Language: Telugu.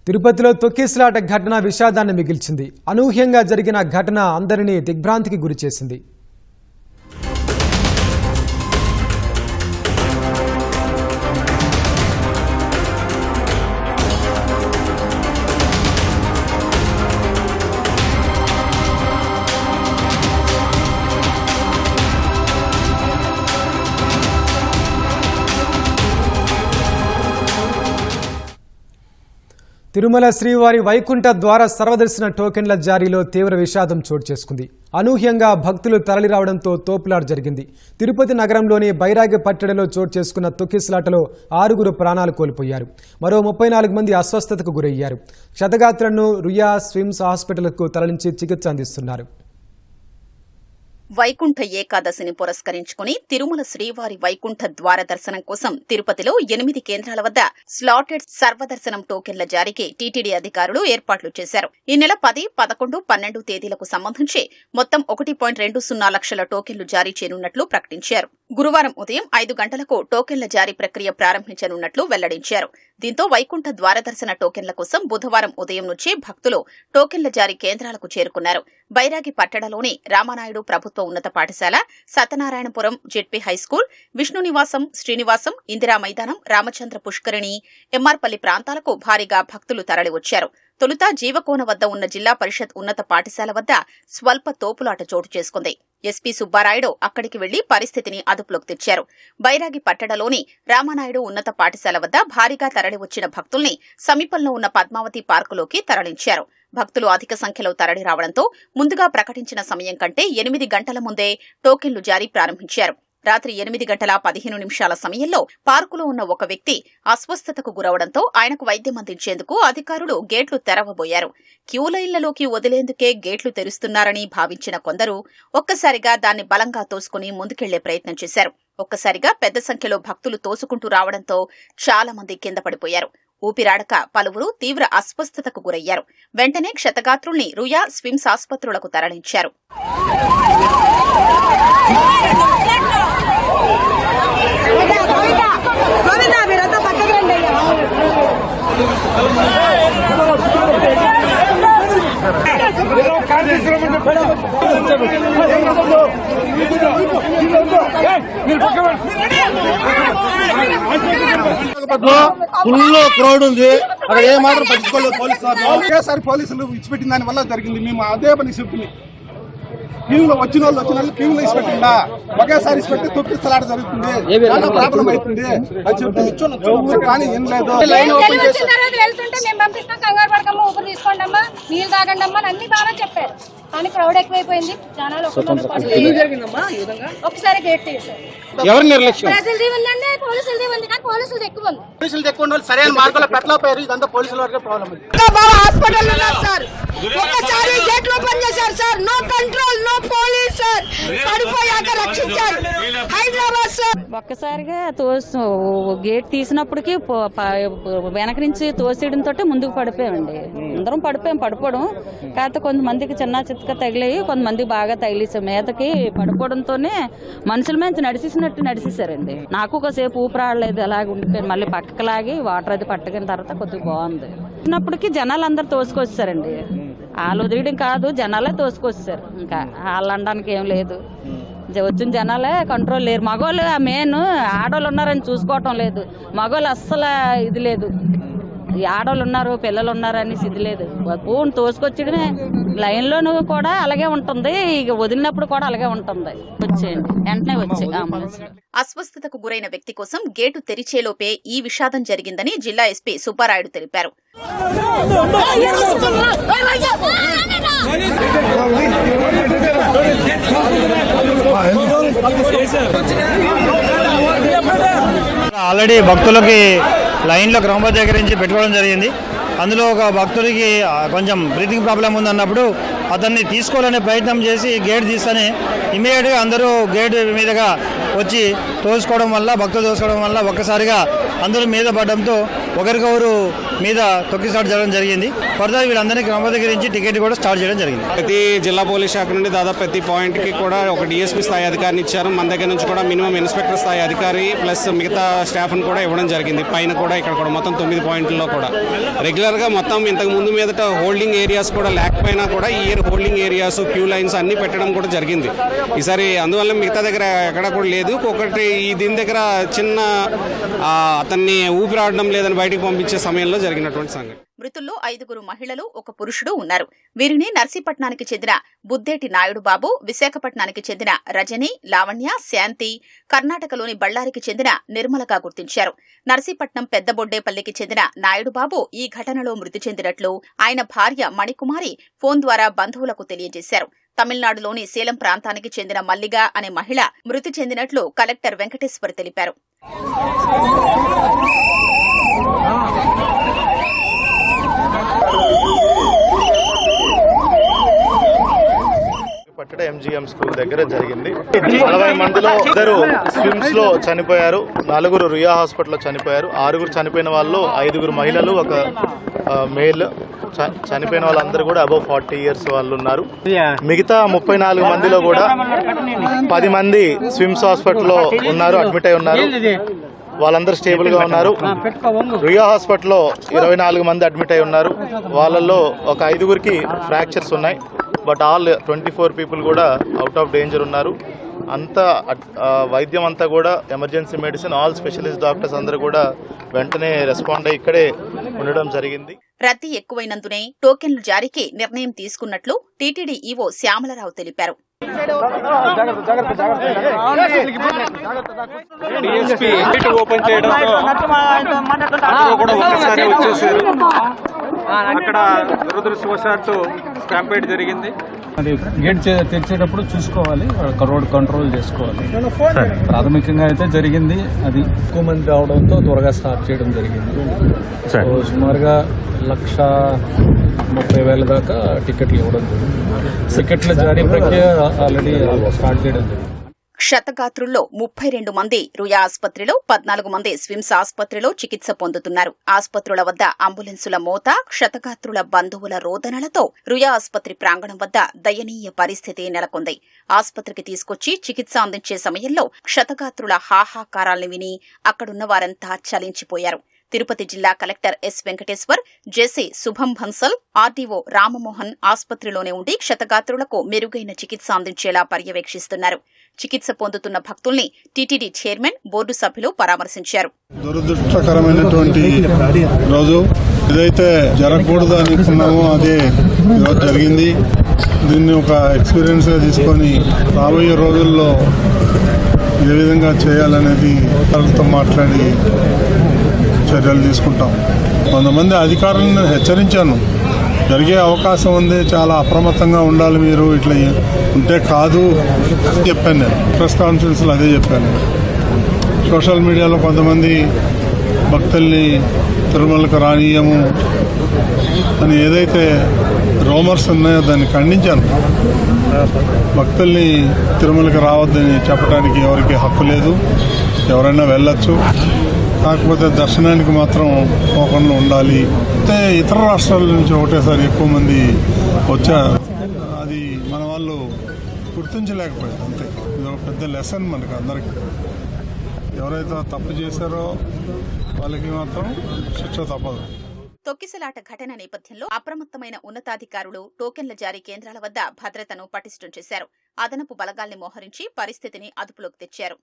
తిరుపతిలో తొక్కిసలాట ఘటన విషాదాన్ని మిగిల్చింది. అనూహ్యంగా జరిగిన ఘటన అందరినీ దిగ్భ్రాంతికి గురిచేసింది. తిరుమల శ్రీవారి వైకుంఠ ద్వార సర్వదర్శన టోకెన్ల జారీలో తీవ్ర విషాదం చోటు చేసుకుంది. అనూహ్యంగా భక్తులు తరలిరావడంతో తోపులాట జరిగింది. తిరుపతి నగరంలోని బైరాగి పట్టణంలో చోటు చేసుకున్న తొక్కిసలాటలో 6 ప్రాణాలు కోల్పోయారు. మరో 34 మంది అస్వస్థతకు గురయ్యారు. క్షతగాత్రులను రుయా స్విమ్స్ హాస్పిటల్కు తరలించి చికిత్స అందిస్తున్నారు. వైకుంఠ ఏకాదశిని పురస్కరించుకుని తిరుమల శ్రీవారి వైకుంఠ ద్వార దర్శనం కోసం తిరుపతిలో 8 కేంద్రాల వద్ద స్లాటెడ్ సర్వదర్శనం టోకెన్ల జారీకి టీటీడీ అధికారులు ఏర్పాట్లు చేశారు. ఈ నెల 10, 11, 12 తేదీలకు సంబంధించి మొత్తం 1.20 లక్షల టోకెన్లు జారీ చేయనున్నట్లు ప్రకటించారు. గురువారం ఉదయం 5 గంటలకు టోకెన్ల జారీ ప్రక్రియ ప్రారంభించనున్నట్లు వెల్లడించారు. దీంతో వైకుంఠ ద్వారదర్శన టోకెన్ల కోసం బుధవారం ఉదయం నుంచి భక్తులు టోకెన్ల జారీ కేంద్రాలకు చేరుకున్నారు. బైరాగి పట్టణంలోని రామానాయుడు ప్రభుత్వ ఉన్నత పాఠశాల, సత్యనారాయణపురం జెడ్పీ హైస్కూల్, విష్ణు నివాసం, శ్రీనివాసం, ఇందిరా మైదానం, రామచంద్ర పుష్కరిణి, ఎంఆర్పల్లి ప్రాంతాలకు భారీగా భక్తులు తరలివచ్చారు. తొలుత జీవకోన వద్ద ఉన్న జిల్లా పరిషత్ ఉన్నత పాఠశాల వద్ద స్వల్ప తోపులాట చోటు చేసుకుంది. ఎస్పీ సుబ్బారాయుడు అక్కడికి వెళ్లి పరిస్థితిని అదుపులోకి తెచ్చారు. బైరాగి పట్టణంలోని రామానాయుడు ఉన్నత పాఠశాల వద్ద భారీగా తరలివచ్చిన భక్తుల్ని సమీపంలో ఉన్న పద్మావతి పార్కులోకి తరలించారు. భక్తులు అధిక సంఖ్యలో తరలి రావడంతో ముందుగా ప్రకటించిన సమయం కంటే 8 గంటల ముందే టోకెన్లు జారీ ప్రారంభించారు. రాత్రి 8:15 సమయంలో పార్కులో ఉన్న ఒక వ్యక్తి అస్వస్థతకు గురవడంతో ఆయనకు వైద్యం అందించేందుకు అధికారులు గేట్లు తెరవబోయారు. క్యూ లైన్లలోకి వదిలేందుకే గేట్లు తెరుస్తున్నారని భావించిన కొందరు ఒక్కసారిగా దాన్ని బలంగా తోసుకుని ముందుకెళ్లే ప్రయత్నం చేశారు. ఒక్కసారిగా పెద్ద సంఖ్యలో భక్తులు తోసుకుంటూ రావడంతో చాలా మంది కింద పడిపోయారు. ఊపిరాడక పలువురు తీవ్ర అస్వస్థతకు గురయ్యారు. వెంటనే క్షతగాత్రుల్ని రుయా స్విమ్స్ ఆసుపత్రులకు తరలించారు. ఫుల్ క్రౌడ్ ఉంది. అక్కడ ఏ మాత్రం పట్టించుకోలేదు పోలీసు. ఒకేసారి పోలీసులు ఇచ్చిపెట్టిన దాని వల్ల జరిగింది. మేము అదే పని చెప్పింది. క్యూలో వచ్చిన వాళ్ళు క్యూలో ఇచ్చిపెట్టిందా ఒకేసారి ఇచ్చిపెట్టి తొక్కిసలాట జరుగుతుంది, ప్రాబ్లం అవుతుంది అని చెప్పి కానీ ఏం లేదు. వెళ్తుంటే మేము పంపిస్తాం, కంగారు పడకమ్మా, ఊపిరి తీసుకోండమ్మా, నీళ్ళు తాగండమ్మా అని అన్ని బాగా చెప్పారు. కానీ క్రౌడ్ ఎక్కువైపోయింది. జనాలు ఒకసారి గేట్ తీసారు. ఎవరి నిర్లక్ష్యం? ప్రజలది ఉందండి, పోలీసులది ఉంది. కానీ పోలీసులు ఎక్కువ ఉంది. పోలీసులు ఎక్కువ ఉండాలి. సరైన మార్గంలో పెట్టలేకపోయారు. ఇదంతా పోలీసుల వరకే ప్రాబ్లం. హాస్పిటల్ సార్ ఒకసారి గేట్ లో పని చేశారు sir. No control, no police sir. పడిపోయాక రక్షించారు హైదరాబాద్ సార్. ఒక్కసారిగా గేట్ తీసినప్పటికీ వెనక నుంచి తోసేయడంతో ముందుకు పడిపోయామండి. అందరం పడిపోవడం కాకపోతే కొంతమందికి చిన్న చిత్క తగిలాయి, కొంతమందికి బాగా తగిలేసాం. మీదకి పడిపోవడంతోనే మనుషుల మీద నడిచేసారండి. నాకు ఒకసేపు ఊపిరాడలేదు, అలాగే ఉండిపోయాను. మళ్ళీ పక్కకు లాగి వాటర్ అది పట్టుకున్న తర్వాత కొద్దిగా బాగుంది. ఉన్నప్పటికీ జనాలు అందరు తోసుకొచ్చారండి. వాళ్ళు వదిలేయడం కాదు, జనాలే తోసుకొచ్చారు. ఇంకా వాళ్ళు అనడానికి ఏం లేదు. వచ్చిన జనాలే కంట్రోల్ లేరు. మగవాళ్ళు మెయిన్, ఆడవాళ్ళు ఉన్నారని చూసుకోవటం లేదు. మగవాళ్ళు అస్సలు ఇది లేదు. ఈ ఆడవాళ్ళు ఉన్నారు, పిల్లలు ఉన్నారు అనేసి ఇది లేదు. పూను తోసుకొచ్చడమే. లైన్లోనూ కూడా అలాగే ఉంటుంది, ఇక వదిలినప్పుడు కూడా అలాగే ఉంటుంది. వచ్చేయండి, వెంటనే వచ్చే అంబులెన్స్. అస్వస్థతకు గురైన వ్యక్తి కోసం గేటు తెరిచేలోపే ఈ విషాదం జరిగిందని జిల్లా ఎస్పీ సుబ్బారాయుడు తెలిపారు. ఆల్రెడీ భక్తులకి లైన్లో గ్రామ దగ్గర నుంచి పెట్టుకోవడం జరిగింది. అందులో ఒక భక్తుడికి కొంచెం బ్రీతింగ్ ప్రాబ్లం ఉందన్నప్పుడు అతన్ని తీసుకోవాలనే ప్రయత్నం చేసి గేట్ తీస్తేనే ఇమీడియట్గా అందరూ గేట్ మీదుగా వచ్చి భక్తులు తోసుకోవడం వల్ల ఒక్కసారిగా అందరూ మీద పడడంతో ఒకరికొకరు మీద తొక్కిసలాట జరగడం జరిగింది. ఫర్దర్ వీళ్ళందరినీ క్రమబద్ధీకరించి టికెట్ కూడా స్టార్ట్ చేయడం జరిగింది. ప్రతి జిల్లా పోలీస్ శాఖ నుండి దాదాపు ప్రతి పాయింట్కి కూడా ఒక డిఎస్పీ స్థాయి అధికారిని ఇచ్చారు. మన దగ్గర నుంచి కూడా మినిమం ఇన్స్పెక్టర్ స్థాయి అధికారి ప్లస్ మిగతా స్టాఫ్ను కూడా ఇవ్వడం జరిగింది. పైన కూడా ఇక్కడ కూడా మొత్తం 9 పాయింట్లలో కూడా రెగ్యులర్గా మొత్తం ఇంతకు ముందు మీదట హోల్డింగ్ ఏరియాస్ కూడా లేకపోయినా కూడా ఈ year holding areas, queue lines అన్ని పెట్టడం కూడా జరిగింది ఈసారి. అందువల్ల మిగతా దగ్గర ఎక్కడ కూడా లేదు. ఒకటి దీని దగ్గర చిన్న అతన్ని ఊపిరాడడం లేదని బయటకు పంపించే సమయంలో జరిగినటువంటి సంఘటన. మృతుల్లో 5 మహిళలు, 1 పురుషుడు ఉన్నారు. వీరిని నర్సీపట్నానికి చెందిన బుద్దేటి నాయుడు బాబు, విశాఖపట్నానికి చెందిన రజని, లావణ్య, శాంతి, కర్ణాటకలోని బళ్ళారికి చెందిన నిర్మలగా గుర్తించారు. నర్సీపట్నం పెద్దబొడ్డేపల్లికి చెందిన నాయుడు బాబు ఈ ఘటనలో మృతి చెందినట్లు ఆయన భార్య మణికుమారి ఫోన్ ద్వారా బంధువులకు తెలియజేశారు. తమిళనాడులోని సేలం ప్రాంతానికి చెందిన మల్లిగా అనే మహిళ మృతి చెందినట్లు కలెక్టర్ వెంకటేశ్వర్ తెలిపారు. పట్టడ ఎంజీఎం స్కూల్ దగ్గర జరిగింది. 40 మందిలో 2 స్విమ్స్ లో చనిపోయారు, 4 రుయా హాస్పిటల్లో చనిపోయారు. 6 చనిపోయిన వాళ్ళు 5 మహిళలు, 1 మేల్. చనిపోయిన వాళ్ళందరూ కూడా అబౌవ్ 40 ఇయర్స్ వాళ్ళు ఉన్నారు. మిగతా 34 మందిలో కూడా 10 మంది స్విమ్స్ హాస్పిటల్లో ఉన్నారు, అడ్మిట్ అయి ఉన్నారు. వాళ్ళందరూ స్టేబుల్ గా ఉన్నారు. రుయా హాస్పిటల్లో 24 మంది అడ్మిట్ అయి ఉన్నారు. వాళ్ళల్లో ఒక 5 ఫ్రాక్చర్స్ ఉన్నాయి. బట్ ఆల్ 24 పీపుల్ కూడా అవుట్ ఆఫ్ డేంజర్ ఉన్నారు. అంతా వైద్యం అంతా కూడా emergency medicine, all specialist doctors అందరూ కూడా వెంటనే రెస్పాండ్ అయ్యి ఇక్కడే ఉండడం జరిగింది. రద్దీ ఎక్కువైనందునే టోకెన్లు జారీకి నిర్ణయం తీసుకున్నట్లు టీటీడీ ఈవో శ్యామలరావు తెలిపారు. ఓపెన్ చేయడంతో కూడా ఒక్కసారి వచ్చేసారు. అక్కడ దురదృష్టవశాత్తు స్టాంపేడ్ జరిగింది. అది గేట్ తెరిచేటప్పుడు చూసుకోవాలి, రోడ్ కంట్రోల్ చేసుకోవాలి. ప్రాథమికంగా అయితే జరిగింది అది. ఎక్కువ మంది రావడంతో త్వరగా స్టార్ట్ చేయడం జరిగింది. సుమారుగా 1,30,000 దాకా టికెట్లు ఇవ్వడం జరిగింది. టికెట్ల జారీ ప్రక్రియ ఆల్రెడీ స్టార్ట్ చేయడం జరిగింది. క్షతగాత్రుల్లో 32 మంది రుయా ఆసుపత్రిలో, 14 మంది స్విమ్స్ ఆసుపత్రిలో చికిత్స పొందుతున్నారు. ఆసుపత్రుల వద్ద అంబులెన్సుల మోత, క్షతగాత్రుల బంధువుల రోదనలతో రుయా ఆసుపత్రి ప్రాంగణం వద్ద దయనీయ పరిస్థితి నెలకొంది. ఆసుపత్రికి తీసుకొచ్చి చికిత్స అందించే సమయంలో క్షతగాత్రుల హాహాకారాల్ని విని అక్కడున్న వారంతా చలించిపోయారు. తిరుపతి జిల్లా కలెక్టర్ ఎస్ వెంకటేశ్వర్, జెసి శుభం భన్సల్, ఆర్డీఓ రామమోహన్ ఆసుపత్రిలోనే ఉండి క్షతగాత్రులకు మెరుగైన చికిత్స అందించేలా పర్యవేక్షిస్తున్నారు. చికిత్స పొందుతున్న భక్తుల్ని టీటీడీ చైర్మన్, బోర్డు సభ్యులు పరామర్శించారు. దురదృష్టకరమైనటువంటి రోజు, ఏదైతే జరగకూడదు అనుకున్నామో అదే ఈరోజు జరిగింది. దీన్ని ఒక ఎక్స్పీరియన్స్ గా తీసుకొని రాబోయే రోజుల్లో ఏ విధంగా చేయాలనేది వాళ్ళతో మాట్లాడి చర్యలు తీసుకుంటాం. కొంతమంది అధికారులను హెచ్చరించాను, జరిగే అవకాశం ఉంది, చాలా అప్రమత్తంగా ఉండాలి, మీరు ఇట్లా ఉంటే కాదు చెప్పాను. నేను ప్రెస్ కాన్ఫరెన్స్లో అదే చెప్పాను. సోషల్ మీడియాలో కొంతమంది భక్తుల్ని తిరుమలకు రానీయము అని ఏదైతే రూమర్స్ ఉన్నాయో దాన్ని ఖండించాను. భక్తుల్ని తిరుమలకి రావద్దని చెప్పడానికి ఎవరికి హక్కు లేదు, ఎవరైనా వెళ్ళొచ్చు. కాకపోతే దర్శనానికి మాత్రం పోకుండా ఉండాలి. అయితే ఇతర రాష్ట్రాల నుంచి ఒకటేసారి ఎక్కువ మంది వచ్చారు, అది మన వాళ్ళు గుర్తించలేకపోయారు. అంతే, ఇది ఒక పెద్ద లెసన్ మనకు అందరికీ. ఎవరైతే తప్పు చేశారో వాళ్ళకి మాత్రం శిక్ష తప్పదు. తొక్కిసలాట ఘటన నేపథ్యంలో అప్రమత్తమైన ఉన్నతాధికారులు టోకెన్ల జారీ కేంద్రాల వద్ద భద్రతను పటిష్టం చేశారు. అదనపు బలగాల్ని మోహరించి పరిస్థితిని అదుపులోకి తెచ్చారు.